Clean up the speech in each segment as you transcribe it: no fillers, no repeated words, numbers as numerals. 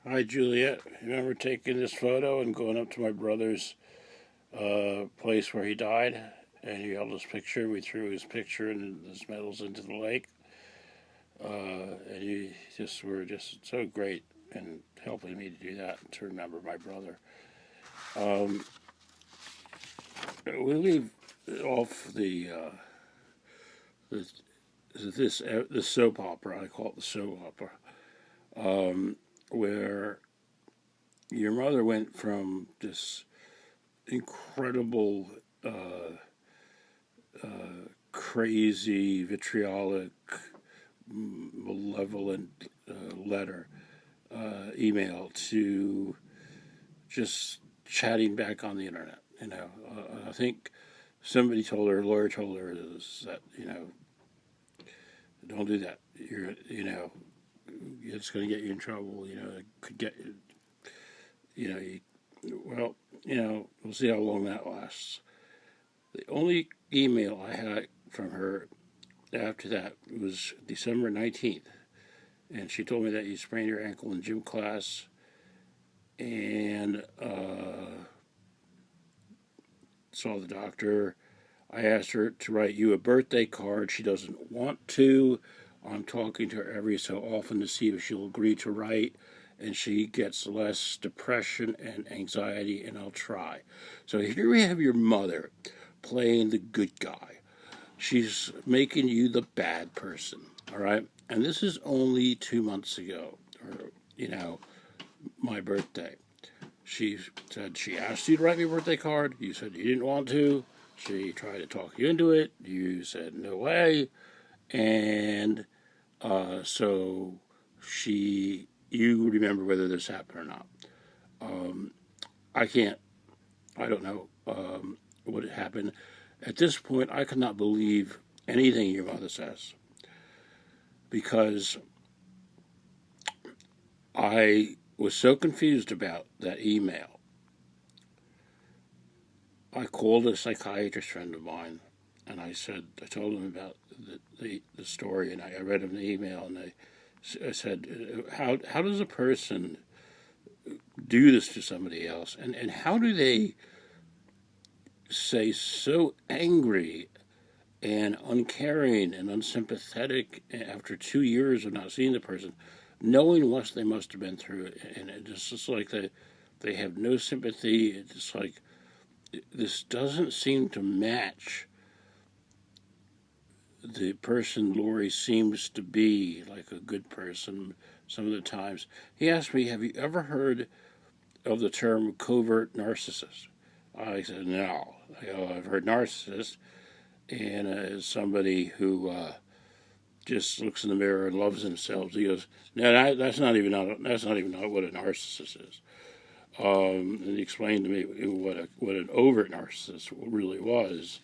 Hi, Juliet. Remember taking this photo and going up to my brother's place where he died? And he held his picture. We threw his picture and his medals into the lake. And you just were just so great in helping me to do that and to remember my brother. Um, we leave off the this soap opera. I call it the soap opera, where your mother went from this incredible uh, crazy, vitriolic, malevolent letter, email to just chatting back on the internet. I think somebody told her, a lawyer told her, is that don't do that. It's going to get you in trouble. It could get you know, you, well, we'll see how long that lasts. The only email I had from her after that was December 19th. And she told me that you sprained your ankle in gym class and saw the doctor. I asked her to write you a birthday card. She doesn't want to. I'm talking to her every so often to see if she'll agree to write, and she gets less depression and anxiety, and I'll try. So here we have your mother playing the good guy. She's making you the bad person, all right? And this is only 2 months ago, or, my birthday. She said she asked you to write me a birthday card. You said you didn't want to. She tried to talk you into it. You said no way. And so you remember whether this happened or not. Um, I can't, I don't know what happened. At this point, I could not believe anything your mother says because I was so confused about that email. I called a psychiatrist friend of mine and I told him about the story, and I read him the email, and I said, how does a person do this to somebody else, and how do they say so angry and uncaring and unsympathetic after 2 years of not seeing the person, knowing what they must have been through, and it's just like they have no sympathy. It's just like this doesn't seem to match the person Lori seems to be, like a good person some of the times. He asked me, have you ever heard of the term covert narcissist? I said, no. I've heard narcissist, and as somebody who just looks in the mirror and loves themselves, he goes, no, that's not even what a narcissist is. And he explained to me what an overt narcissist really was.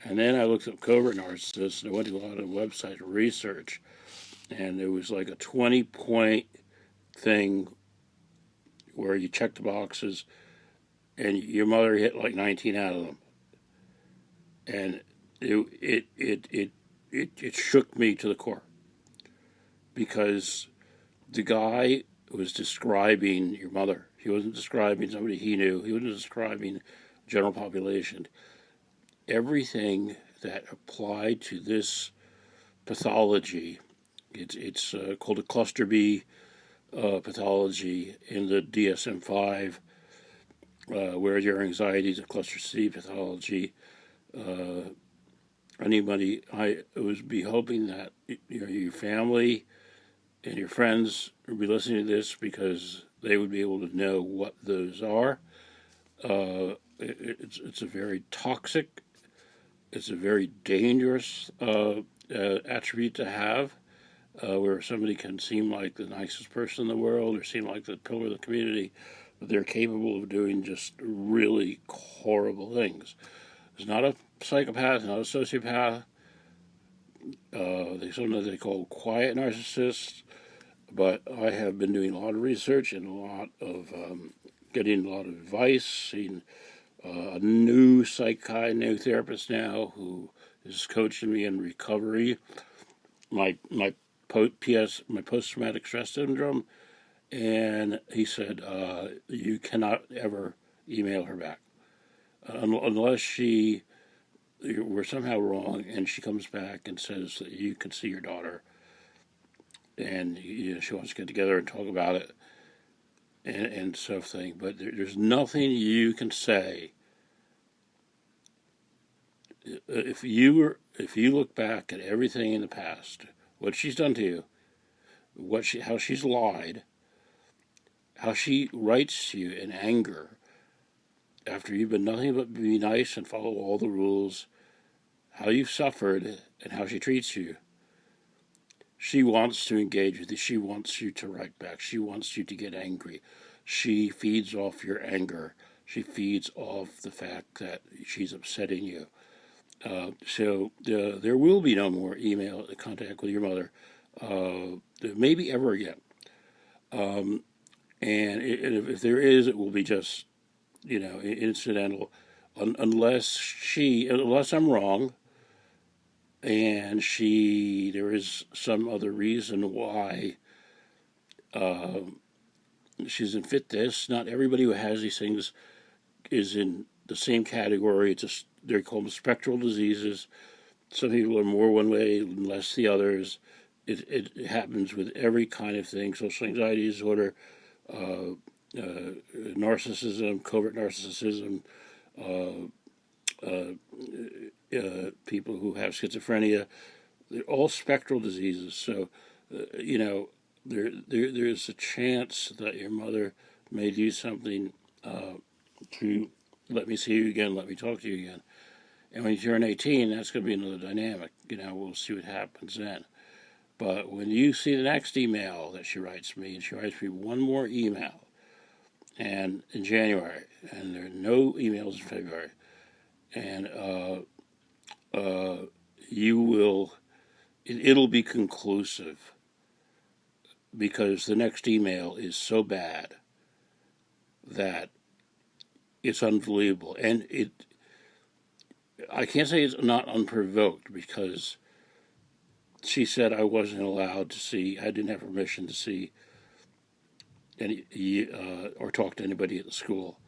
And then I looked up covert narcissists, and I went to a lot of websites to research, and it was like a 20-point thing where you check the boxes, and your mother hit like 19 out of them, and it shook me to the core because the guy was describing your mother. He wasn't describing somebody he knew. He wasn't describing general population. Everything that applied to this pathology, it's called a cluster B pathology in the DSM-5, where your anxiety is a cluster C pathology. Uh, I would be hoping that your family and your friends would be listening to this because they would be able to know what those are. It's a very toxic, it's a very dangerous attribute to have, where somebody can seem like the nicest person in the world or seem like the pillar of the community, but they're capable of doing just really horrible things. It's not a psychopath, not a sociopath. Sometimes they call quiet narcissists, but I have been doing a lot of research and a lot of getting a lot of advice, seeing a new new therapist now who is coaching me in recovery. My post traumatic stress syndrome And he said, you cannot ever email her back unless we're somehow wrong and she comes back and says that you can see your daughter and she wants to get together and talk about it and sort of thing. But there's nothing you can say. If you look back at everything in the past, what she's done to you, how she's lied, how she writes to you in anger after you've been nothing but be nice and follow all the rules, how you've suffered and how she treats you. She wants to engage with you. She wants you to write back. She wants you to get angry. She feeds off your anger. She feeds off the fact that she's upsetting you. So there will be no more email contact with your mother, maybe ever again. And if there is, it will be just, incidental, unless I'm wrong, and there is some other reason why she's in fit this. Not everybody who has these things is in the same category. They're called spectral diseases. Some people are more one way and less the others. It happens with every kind of thing: social anxiety disorder, narcissism, covert narcissism, people who have schizophrenia. They're all spectral diseases. So, there's a chance that your mother may do something to let me see you again, let me talk to you again. And when you turn 18, that's going to be another dynamic. We'll see what happens then. But when you see the next email that she writes me, and she writes me one more email, and in January, and there are no emails in February, and it'll be conclusive, because the next email is so bad that it's unbelievable. And I can't say it's not unprovoked, because she said I wasn't allowed to see, I didn't have permission to see any or talk to anybody at the school.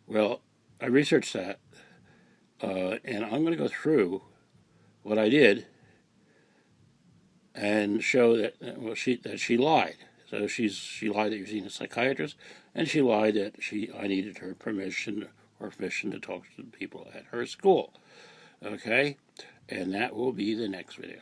Well, I researched that, and I'm going to go through what I did and show that she lied. So she lied that you're seeing a psychiatrist, and she lied that I needed her permission to talk to the people at her school. Okay, and that will be the next video.